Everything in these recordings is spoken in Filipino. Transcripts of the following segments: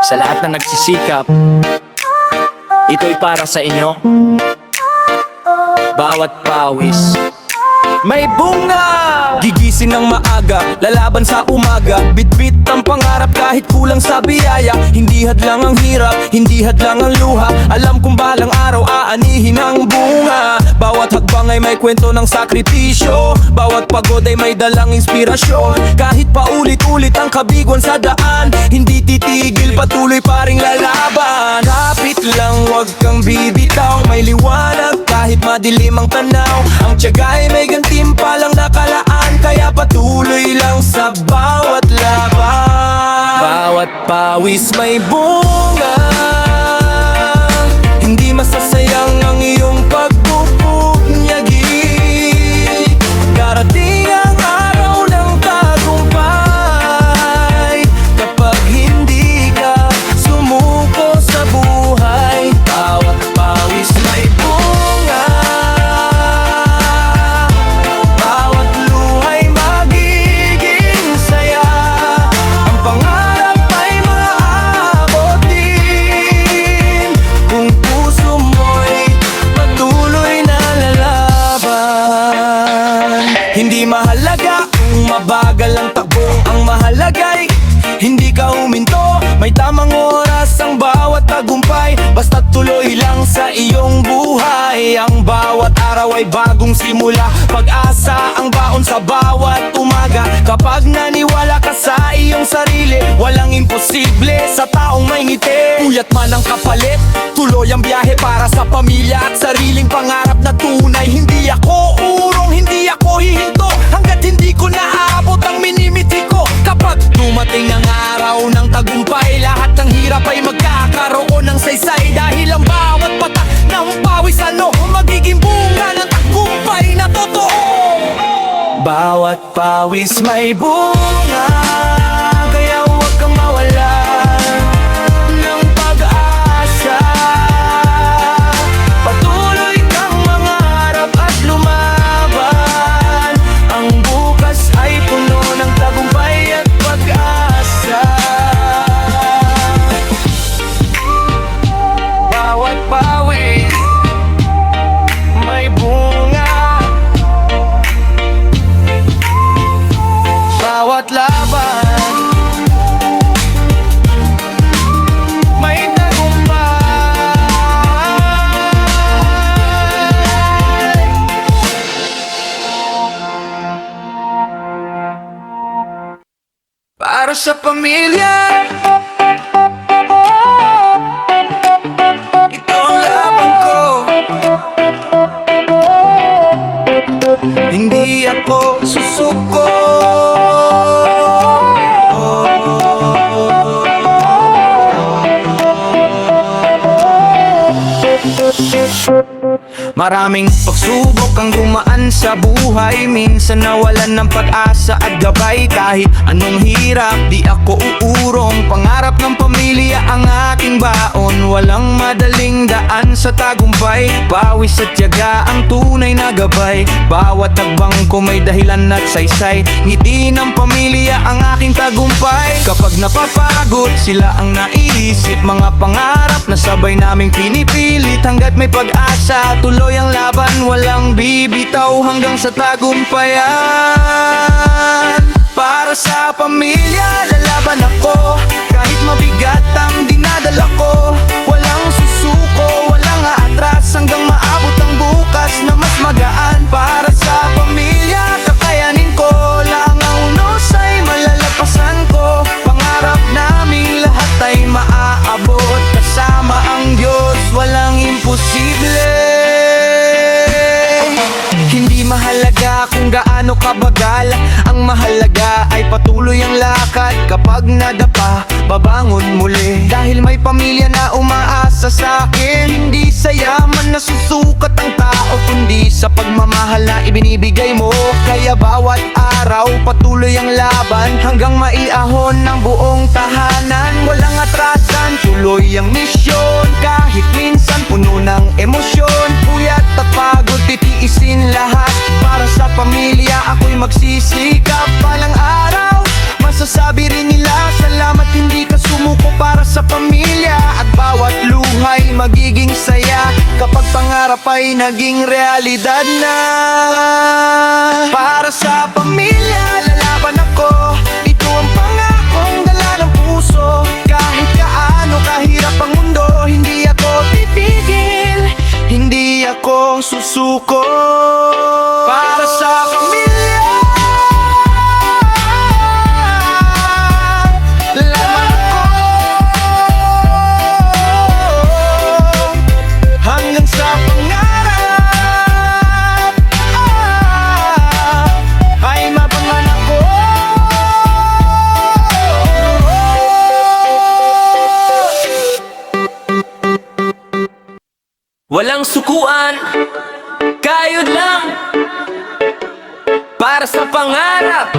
Sa lahat na nagsisikap, ito'y para sa inyo. Bawat pawis may bunga. Gigising ng maaga, lalaban sa umaga. Bitbit ang pangarap kahit kulang sa biyaya. Hindi hadlang ang hirap, hindi hadlang ang luha. Alam kong balang araw aanihin ang bunga. Bawat hakbang ay may kwento ng sakripisyo. Bawat pagod ay may dalang inspirasyon. Kahit paulit-ulit ang kabiguan sa daan, hindi titigil, patuloy pa ring lalaban. Kapit lang, wag kang bibitaw. May liwanag kahit madilim ang tanaw. Ang tiyaga ay may gantimpalang nakalaan, kaya patuloy lang sa bawat laban. Bawat pawis may bunga. Hindi masasayang ang iyong pagpupunyagi. Darating ang araw ng tagumpay kapag hindi ka sumuko sa buhay. Bawat pawis may bunga. Bawat luhay magiging saya. Ang pangarap ay maaabot din kung puso mo'y patuloy na lalaban. Hindi mahalaga kung mabagal ang takbo, ang mahalaga'y hindi ka huminto. May tamang oras ang bawat tagumpay, basta tuloy lang sa iyong buhay. Ang bawat araw ay bagong simula, pag-asa ang baon sa bawat umaga. Kapag naniwala ka sa iyong sarili, walang imposible sa taong may ngiti. Puyat man ang kapalit, tuloy ang biyahe para sa pamilya at sariling pangarap na tunay. Hindi ako urong, hindi ako hihinto hanggat hindi ko naabot ang minimiti ko. Kapag dumating ang araw ng tagumpay, lahat ng hirap ay magkakaroon ng saysay. Dahil ang bawat patak ng pawis magiging bunga ng tagumpay na totoo. Bawat pawis may bunga, kaya huwag kang mawalan ng pag-asa. Patuloy kang mangarap at lumaban. Ang bukas ay puno ng tagumpay at pag-asa. Bawat pawis may bunga. Bawat laban may tagumpay. Para sa pamilya, ito ang laban ko. Hindi ako susuko. Maraming pagsubok ang dumaan sa buhay. Minsan nawalan ng pag-asa at gabay. Kahit anong hirap, di ako uurong. Pangarap ng pamilya ang aking baon. Walang madaling daan sa tagumpay. Pawis at tiyaga ang tunay na gabay. Bawat tagbang ko may dahilan at saysay. Ngiti ng pamilya ang aking tagumpay. Kapag napapagod, sila ang naiisip. Mga pangarap na sabay naming pinipilit. Hanggat may pag-asa, tuloy ang laban, walang bibitaw hanggang sa tagumpayan. Para sa pamilya, lalaban ako. Kahit mabigat ang dinadala ko, walang susuko, walang aatras hanggang maabot ang bukas na mas magaan. Para sa pamilya, kakayanin ko lang ang unos ay malalapasan ko. Pangarap naming lahat ay maaabot. Kasama ang Diyos, walang imposible. Hindi mahalaga kung gaano kabagal, ang mahalaga ay patuloy ang lakad. Kapag nadapa, babangon muli. Dahil may pamilya na umaasa sa akin. Hindi sa yaman na susukat ang tao, kundi sa pagmamahal na ibinibigay mo. Kaya bawat araw, patuloy ang laban hanggang maiahon ng buong tahanan. Walang atrasan, tuloy ang misyon. Kahit minsan puno ng emosyon, puyat at pagod, titiisin lahat. Para sa pamilya, ako'y magsisikap. Balang araw, masasabi rin nila salamat, hindi ka sumuko. Para sa pamilya ay naging realidad na. Para sa pamilya, lalaban ako. Ito ang pangakong dala ng puso. Kahit kaano kahirap ang mundo, hindi ako titigil, hindi ako susuko. Para sa pamilya, lalaban ako. Hanggang sa pangarap ay mapanganak ko. Walang sukuan, kayod lang para sa pangarap.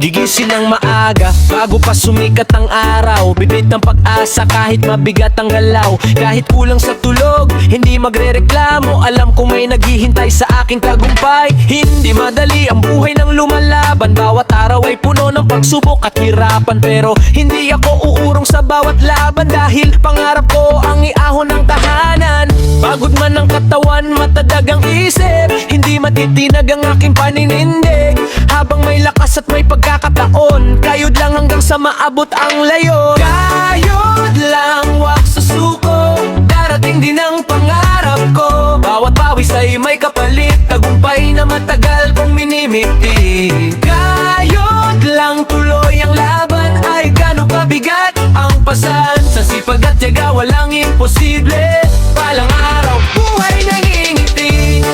Gigising ng maaga, bago pa sumikat ang araw. Bibit ng pag-asa kahit mabigat ang galaw. Kahit kulang sa tulog, hindi magrereklamo. Alam kong may naghihintay sa aking tagumpay. Hindi madali ang buhay ng lumalaban. Bawat araw ay puno ng pagsubok at hirapan. Pero hindi ako uurong sa bawat laban, dahil pangarap ko ang iahon ng tahanan. Pagod man ang katawan, matadag ang isip, hindi matitinag ang aking paninindig. Habang may lakas at may pagkakataon, kayod lang hanggang sa maabot ang layon. Kayod lang, wag susuko, darating din ang pangarap ko. Bawat pawis ay may kapalit, tagumpay na matagal kong minimiti. Kayod lang, tuloy ang laban, ay gano'ng kabigat ang pasan. Sa sipag at tiyaga, walang imposible. Palang araw, buhay nangingiti.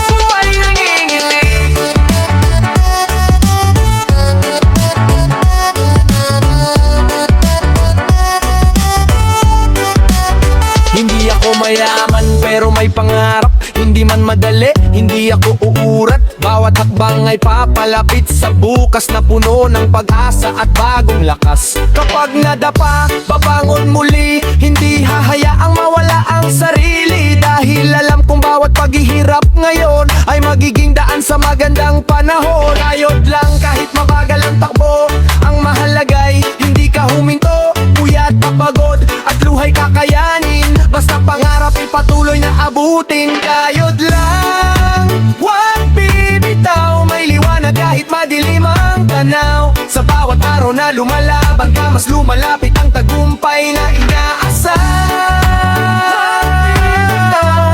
Buhay nangingiti. Hindi ako mayaman pero may pangarap. Hindi man madali, hindi ako uurat. Bawat hakbang ay papalapit sa bukas na puno ng pag-asa at bagong lakas. Kapag nadapa, babangon muli, hindi hahayaang mawala ang sarili. Dahil alam kong bawat paghihirap ngayon ay magiging daan sa magandang panahon. Ayod lang kahit mabagal ang takbo, ang mahalagay hindi ka huminto. Puyat, papagod at luhay kakayanin, basta pangarap ay patuloy na abutin. Kayod lang, huwag bibitaw, may liwanag kahit madilim ang tanaw. Sa bawat araw na lumalaban ka, mas lumalapit ang tagumpay na inaasam.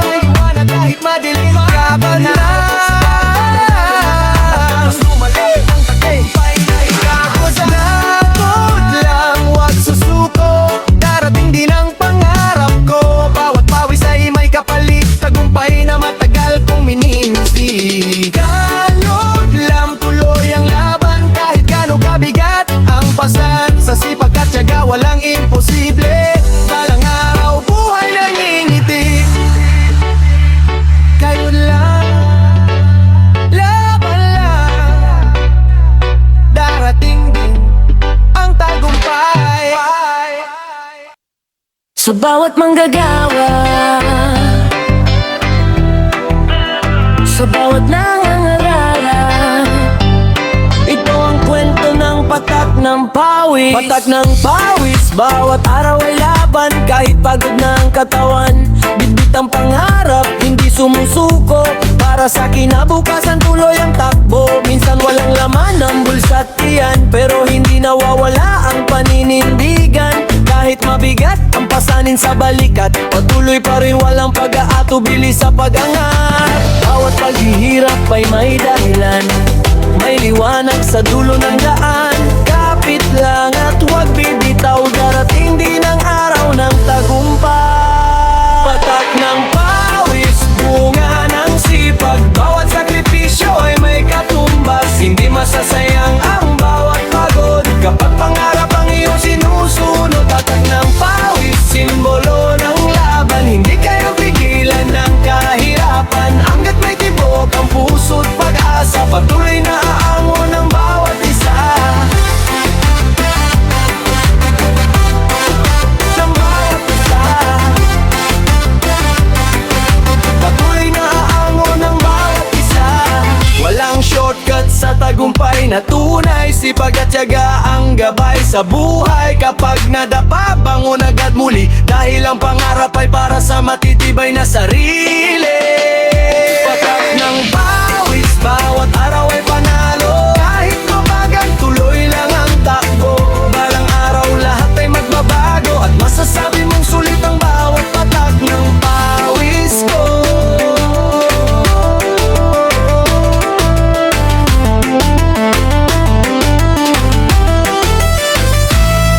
May liwanag kahit madilim ang tanaw. Mas lumalapit ang tagumpay na inaasam. Lagod lang, huwag susuko, darating din ang pangarap ko. Bawat pawis ay may kapalit, tagumpay na matagal kong minimiti. Kayod lang, tuloy ang laban, kahit gano'ng kabigat ang pasan. Sa sipag at tiyaga, walang imposible. Balang araw, buhay nangingiti. Kayod lang, laban lang, darating din ang tagumpay. Sa bawat manggagawa, sa bawat nangangalala, ito ang kwento ng patak ng pawis. Patak ng pawis, bawat araw ay laban, kahit pagod na ang katawan. Bitbit ang pangarap, hindi sumusuko, para sa kinabukasan tuloy ang takbo. Minsan walang laman ang bulsa at tiyan, pero hindi nawawala ang paninindigan. Kahit mabigat ang pasanin sa balikat, patuloy pa rin walang pag-aatubili sa pag-angat. Bawat paghihirap ay may dahilan, may liwanag sa dulo ng daan. Kapit lang at huwag bibitaw, darating din ang araw ng tagumpay. Patak ng pawis, bunga ng sipag, bawat sakripisyo ay may katumbas. Hindi masasayang ang bawat pagod, kapag pangarap ang iyong sinusunod. Patak ng pawis, simbolo ng laban, hindi kayo pigilan ng kahirapan. Hanggat may tibok ang puso't pag-asa, patuloy na aangon ng bawat isa. Ng bawat isa. sipag at tiyaga ang gabay sa buhay. Kapag nadapa, bangon agad muli, dahil ang pangarap ay para sa matitibay na sarili. Patak ng pawis, bawat araw ay panalo. Kahit mabagal, tuloy lang ang takbo. Balang araw, lahat ay magbabago, at masasabi mong sulit ang bawat patak ng pawis ko.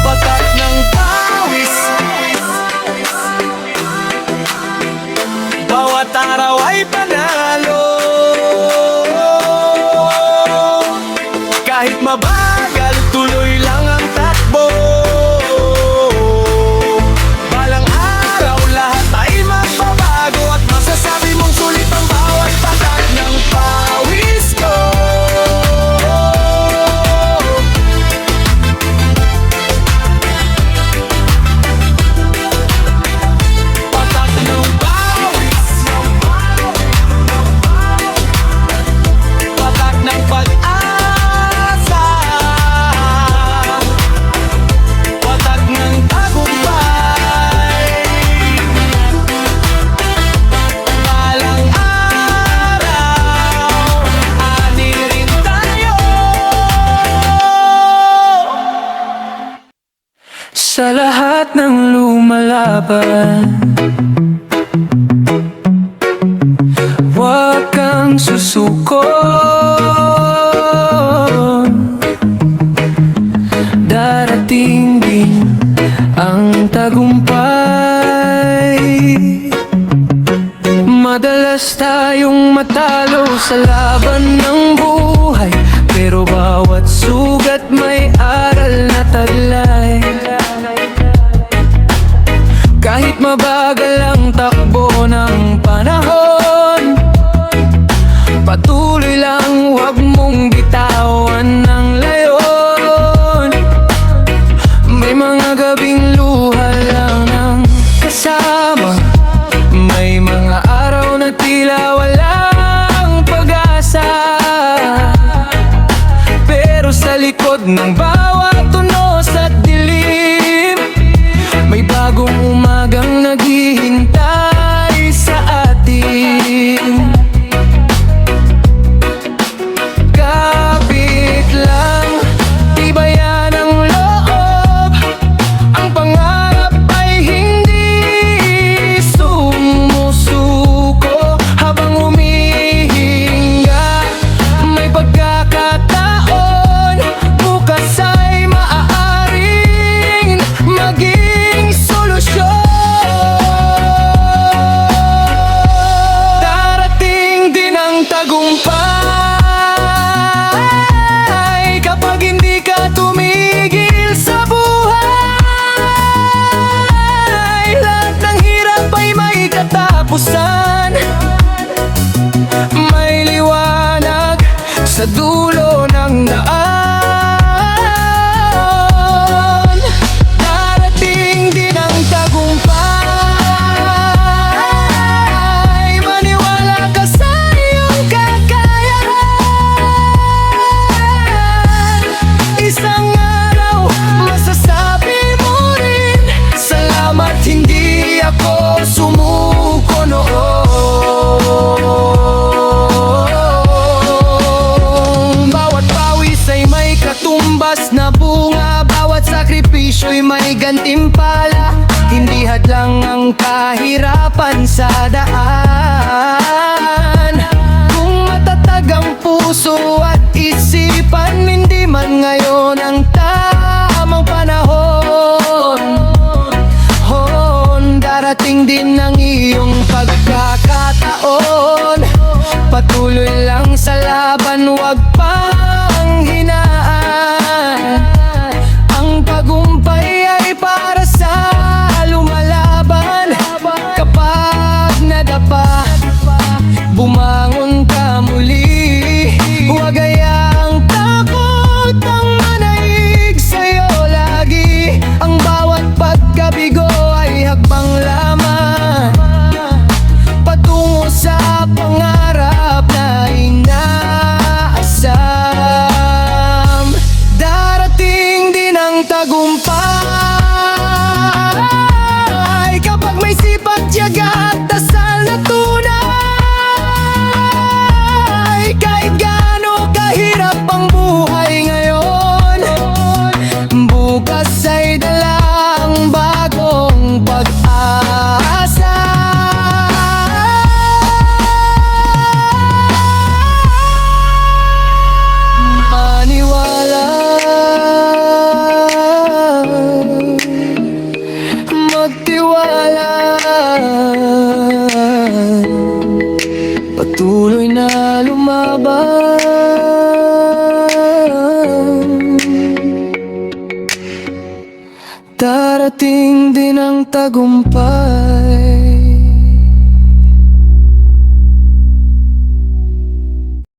Patak ng pawis, bawat araw ay panalo. Kahit mabagal, tuloy lang ang takbo. Balang araw, lahat ay magbabago, at masasabi mong sulit ang bawat patak ng pawis ko. Patak ng pawis, patak ng pag-asa, patak ng tagumpay. Balang araw, ani rin tayo. Sa lahat ng lumalaban, huwag kang susuko. Darating din ang tagumpay. Madalas tayong matalo sa laban ng buhay, pero bawat sugat may aral na taglay. Kahit mabagal ang takbo ng panahon, patuloy lang, huwag mong bitawan ng layon. May mga gabing luha lang ng kasama, may mga araw na tila walang pag-asa. Pero sa likod ng bawat tunos at dilim, may bagong umagang naghihintay sa atin. Kapit lang, tibayan ang loob, ang pangarap ay hindi sumusuko. Habang humihinga, may pagkakataon, bukas ay maaaring maging solusyon. Darating din ang tagumpay kapag hindi ka tumigil sa buhay. Lahat ng hirap ay may katapusan, may liwanag sa dulo ng daan. Darating din ang tagumpay, maniwala ka sa iyong kakayahan. Isang araw, masasabi mo rin, salamat hindi ako sumuko noon. Bawat pawis ay may katumbas na bunga, bawat sakripisyo'y may gantimpala. Hindi hadlang ang kahirapan sa daan. Kung matatag ang puso at isipan, hindi man ngayon ang tamang panahon. Darating din ang iyong pagkakataon, patuloy lang sa laban, huwag pa